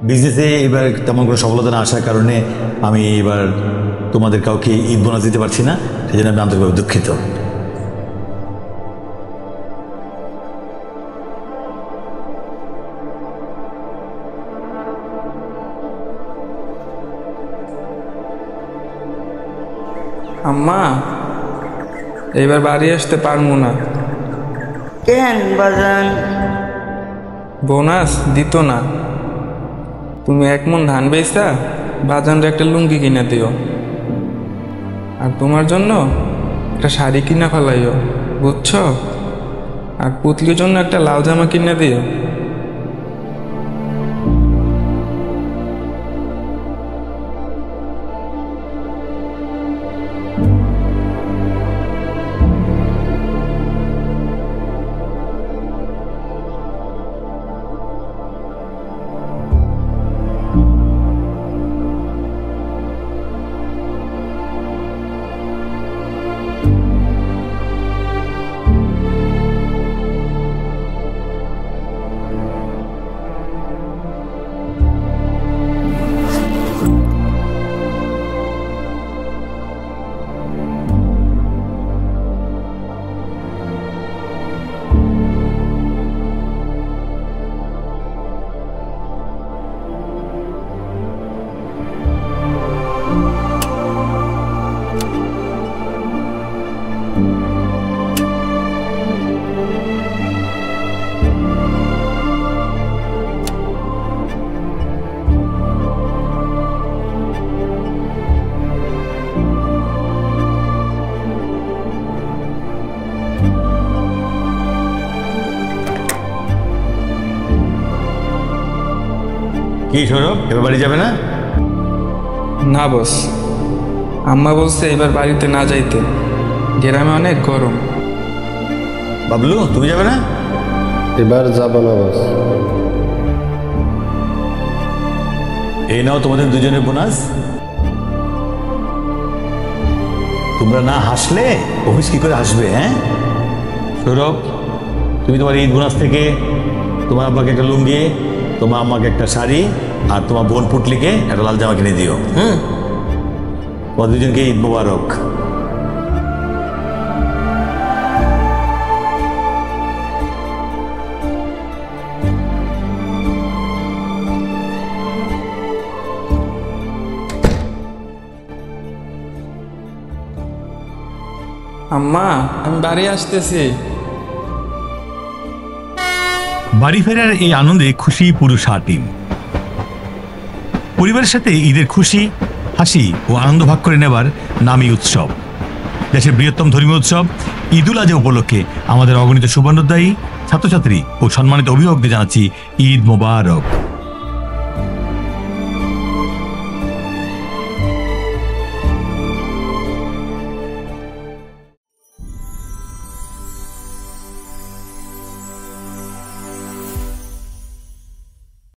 বিজনেসে এবার তেমন কোনো সফলতা না আসার কারণে আমি এবার তোমাদের কাউকে ঈদ বোনাস দিতে পারছি না, সেই জন্য আমি আন্তরিকভাবে দুঃখিত। আম্মা, এবার বাড়ি আসতে পারবো না। কেন বাজান? বোনাস দিত না। তুমি 1 মণ ধান বেচা বাজানরে একটা লুঙ্গি কিনে দিও, আর তোমার জন্য একটা শাড়ি কিনা ফেলাইও, বুঝছো? আর পুতলির জন্য একটা লাল জামা কিনে দিও। কি সৌরভ, এবার বাড়ি যাবে না? না বস, আম্মা বলছে এবার বাড়িতে না যাইতে, গ্রামে অনেক গরম। বাবলু, তুমি যাবে না? এবার যাব না বস। এই নাও তোমাদের দুজনের বোনাস। তোমরা না হাসলে অফিস কি করে হাসবে? হ্যাঁ সৌরভ, তুমি তোমার ঈদ বোনাস থেকে তোমার আব্বাকে একটা লুঙ্গি, তোমার আম্মাকে একটা শাড়ি, আর তোমার বোন পুটলিকে একটা লাল জামা কিনে দিও। তোমার দুজনকে ঈদ মোবারক। আম্মা, আমি বাড়ি আসতেছি। বাড়ি ফেরার এই আনন্দে খুশি পুরো টিম। পরিবারের সাথে ঈদের খুশি, হাসি ও আনন্দ ভাগ করে নেবার নামই উৎসব। দেশের বৃহত্তম ধর্মীয় উৎসব ঈদুল আজহা উপলক্ষে আমাদের অগণিত শুভানুধ্যায়ী ছাত্রছাত্রী ও সম্মানিত অভিভাবকদের জানাচ্ছি ঈদ মোবারক।